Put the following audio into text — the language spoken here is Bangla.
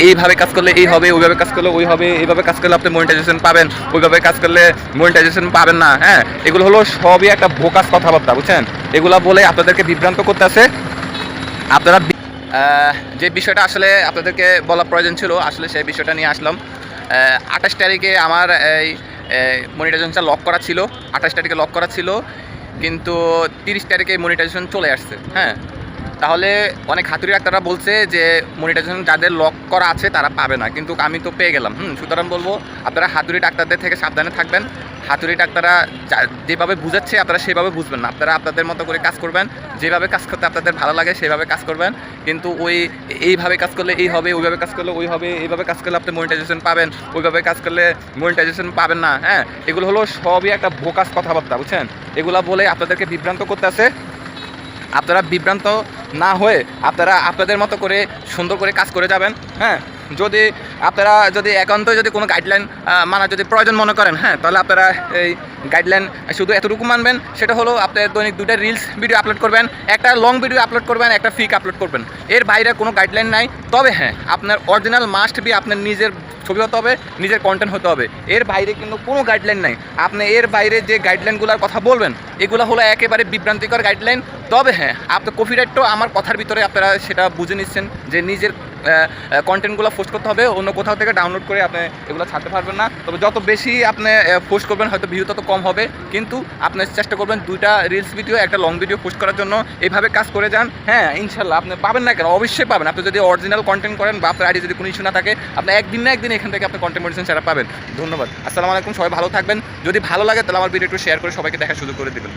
এইভাবে কাজ করলে এই হবে, ওইভাবে কাজ করলে ওই হবে, এইভাবে কাজ করলে আপনি মনিটাইজেশন পাবেন, ওইভাবে কাজ করলে মনিটাইজেশন পাবেন না। হ্যাঁ, এগুলো হলো সবই একটা ভোকাস কথাবার্তা, বুঝছেন? এগুলা বলে আপনাদেরকে বিভ্রান্ত করতেছে। আপনারা যে বিষয়টা আসলে আপনাদেরকে বলা প্রয়োজন ছিল, আসলে সেই বিষয়টা নিয়ে আসলাম। 28 তারিখে আমার এই মনিটাইজেশনটা লক করা ছিল, 28 তারিখে লক করা ছিল, কিন্তু 30 তারিখে মনিটাইজেশন চলে আসছে। হ্যাঁ, তাহলে অনেক হাতুড়ি ডাক্তাররা বলছে যে মনিটাইজেশন যাদের লক করা আছে তারা পাবে না, কিন্তু আমি তো পেয়ে গেলাম। সুতরাং বলবো আপনারা হাতুড়ি ডাক্তারদের থেকে সাবধানে থাকবেন। হাতুড়ি ডাক্তাররা যেভাবে বুঝাচ্ছে আপনারা সেভাবে বুঝবেন না, আপনারা আপনাদের মতো করে কাজ করবেন, যেভাবে কাজ করতে আপনাদের ভালো লাগে সেভাবে কাজ করবেন। কিন্তু এইভাবে কাজ করলে এই হবে, ওইভাবে কাজ করলে ওই হবে, এইভাবে কাজ করলে আপনি মনিটাইজেশন পাবেন, ওইভাবে কাজ করলে মনিটাইজেশন পাবেন না। হ্যাঁ, এগুলো হলো সবই একটা ভোকাস কথাবার্তা, বুঝছেন? এগুলা বলে আপনাদেরকে বিভ্রান্ত করতে আছে। আপনারা বিভ্রান্ত না হয়ে আপনারা আপনাদের মতো করে সুন্দর করে কাজ করে যাবেন। হ্যাঁ, আপনারা যদি একান্তই যদি কোনো গাইডলাইন মানা যদি প্রয়োজন মনে করেন, হ্যাঁ, তাহলে আপনারা এই গাইডলাইন শুধু এতটুকু মানবেন, সেটা হলো আপনার দৈনিক 2টা রিলস ভিডিও আপলোড করবেন, একটা লং ভিডিও আপলোড করবেন, একটা ফিক আপলোড করবেন। এর বাইরে কোনো গাইডলাইন নাই। তবে হ্যাঁ, আপনার অরিজিনাল মাস্ট বি আপনার নিজের ছবি হতে হবে, নিজের কন্টেন্ট হতে হবে। এর বাইরে কিন্তু কোনো গাইডলাইন নাই। আপনি এর বাইরে যে গাইডলাইনগুলোর কথা বলবেন, এগুলো হলো একেবারে বিভ্রান্তিকর গাইডলাইন। তবে হ্যাঁ, আপনার কপিরাইটও আমার কথার ভিতরে আপনারা সেটা বুঝে নিচ্ছেন যে নিজের কন্টেন্টগুলো পোস্ট করতে হবে, অন্য কোথাও থেকে ডাউনলোড করে আপনি এগুলো ছাড়তে পারবেন না। তবে যত বেশি আপনি পোস্ট করবেন হয়তো ভিউ তত কম হবে, কিন্তু আপনি চেষ্টা করবেন 2টা রিলস ভিডিও, একটা লং ভিডিও পোস্ট করার জন্য। এইভাবে কাজ করে যান। হ্যাঁ, ইনশাল্লাহ আপনি পাবেন না কেন, অবশ্যই পাবেন। আপনি যদি অরিজিনাল কন্টেন্ট করেন বা আপনার আইডি যদি কোনো ইস্যু না থাকে, আপনি একদিন না একদিন এখান থেকে আপনি কন্টেন্ট মনিটাইজেশন ছাড়া পাবেন। ধন্যবাদ। আসসালামু আলাইকুম, সবাই ভালো থাকবেন। যদি ভালো লাগে তাহলে আমার ভিডিও একটু শেয়ার করে সবাইকে দেখার সুযোগ করে দেবেন।